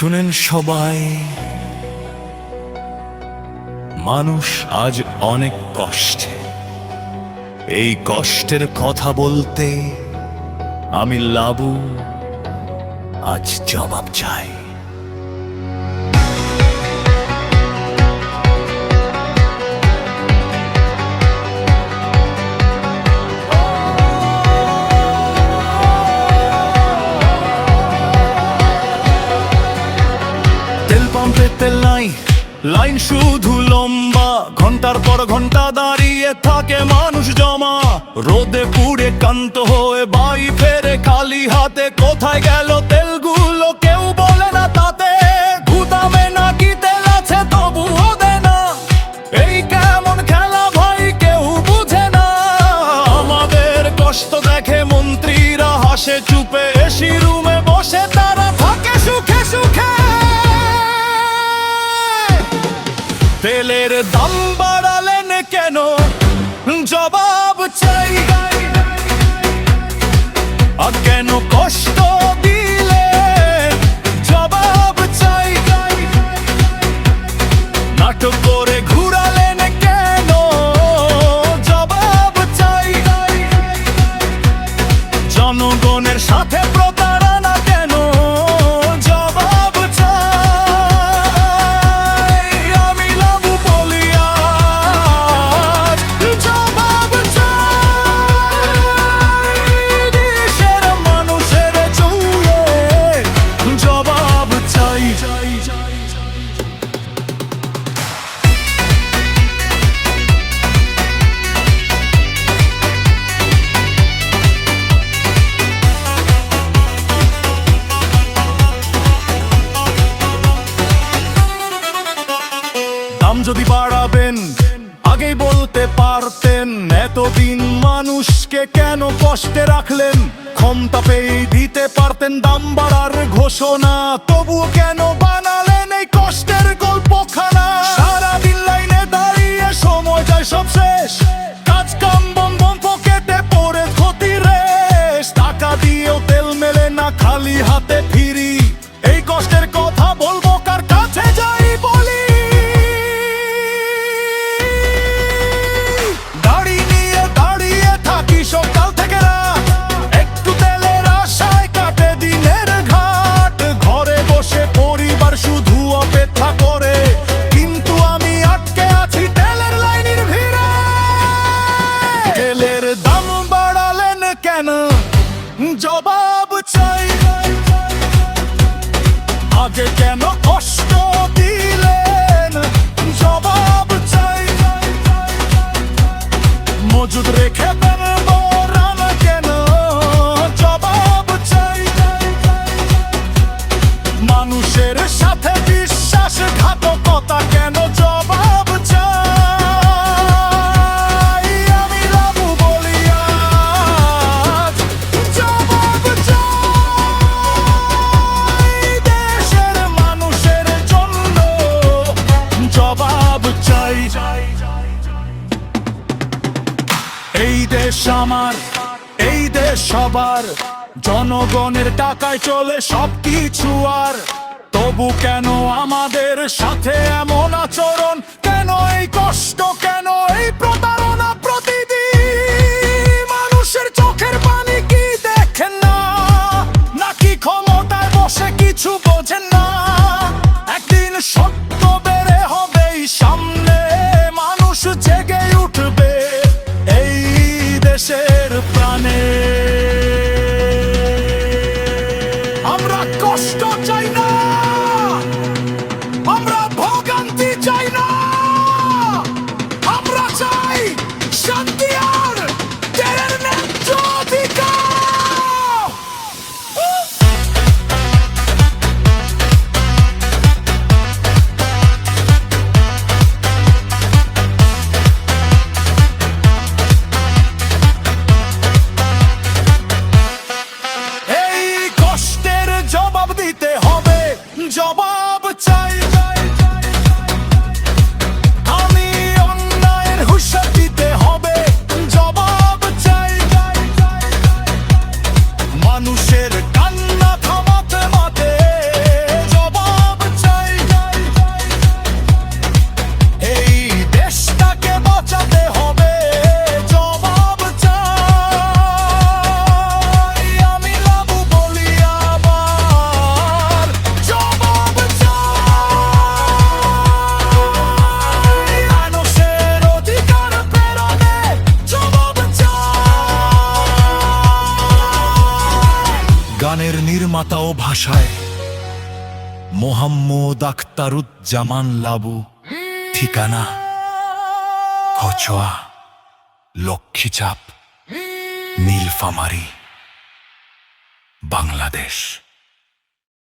শুনেন সবাই, মানুষ আজ অনেক কষ্টে। এই কষ্টের কথা বলতে আমি লাবু আজ জবাব চাই। তেল পাম্পে তেল নাই, লাইন শুধু লম্বা, ঘন্টার পর ঘন্টা দাঁড়িয়ে থাকে মানুষ জমা। রোদে পুড়ে ক্লান্ত হয়ে বাড়ি ফেরে খালি হাতে, কোথায় গেল তেলগুলো কেউ বলে না তাতে। গুদামে নাকি তেল আছে তবুও দেয় না, এই কেমন খেলা ভাই কেউ বুঝে না। আমাদের কষ্ট দেখে মন্ত্রীরা হাসে চুপে, এসি রুমে বসে তারা থাকে সুখে সুখে। তেলের দাম বাড়ালেন কেন জবাব চাই, আর কেন কষ্ট দিলেন জবাব চাই। নাটক করে ঘুরালেন কেন জবাব চাই। জনগণের সাথে প্রতারণা কেন জবাব চাই। আমি লাবু বলি আজ জবাব চাই। দেশের মানুষের চুলে জবাব চাই। দাম যদি বাড়াবেন আগেই বলতে পারতেন, এতদিন মানুষকে কেন কষ্টে রাখলেন। ক্ষমতা পেয়ে দিতে পারতেন দাম বাড়ার ঘোষণা, তবুও কেন বানালেন এই কষ্টের গল্পখানা। সারাদিন লাইনে দাঁড়িয়ে সময় যায় সব শেষ, কাজ কাম বম বম পকেটে পড়ে ক্ষতি রেশ। টাকা দিয়েও তেল মেলে না, খালি হাতে ফিরি। এই কষ্টের কথা বলবো কার কাছে যাই বলি। গাড়ি নিয়ে দাঁড়িয়ে থাকি সকাল থেকে রাত, একটু তেলের আশায় কাটে দিনের ঘাট। ঘরে বসে পরিবার শুধু অপেক্ষা করে, কিন্তু আমি আটকে আছি তেলের লাইনের ভিড়ে। তেলের দাম বাড়ালেন কেন জবাব চাই। আগে কেন কষ্ট দিলেন জবাব চাই। মজুদ রেখে দেন বরান কেন জবাব চাই। মানুষের সাথে বিশ্বাসঘাতকতা কেন জবাব চাই। আমি লাবু বলি আজ জবাব চাই। দেশের মানুষের জন্য জবাব চাই। এই দেশ আমার, এই দেশ সবার, জনগণের টাকায় চলে সবকিছু। আর তবু কেন আমাদের সাথে এমন আচরণ, কেন এই কষ্ট, কেন এই প্রতারণা প্রতিদিন। মানুষের চোখের পানি কি দেখেন না, নাকি ক্ষমতায় বসে কিছু বোঝেন না। একদিন সত্য বেড়ে হবেই সামনে, মানুষ জেগে উঠবে এই দেশের প্রাণে। আমরা কষ্ট চাই না, আমরা ভোগান্তি চাই না, আমরা চাই শান্তি আর তেলের ন্যায্য অধিকার। এই কষ্টের জবাব দিতে হবে জবাব চাই। আমি অন্যায়ের হুঁশিয়ার দিতে হবে জবাব চাই। মানুষের কান্না থামাতে মাতে জবাব ভাষায় মোহাম্মদ আখতারুজ্জামান লাবু, ঠিকানা কচুয়া, লক্ষ্মীচাপ, নীলফামারী, বাংলাদেশ।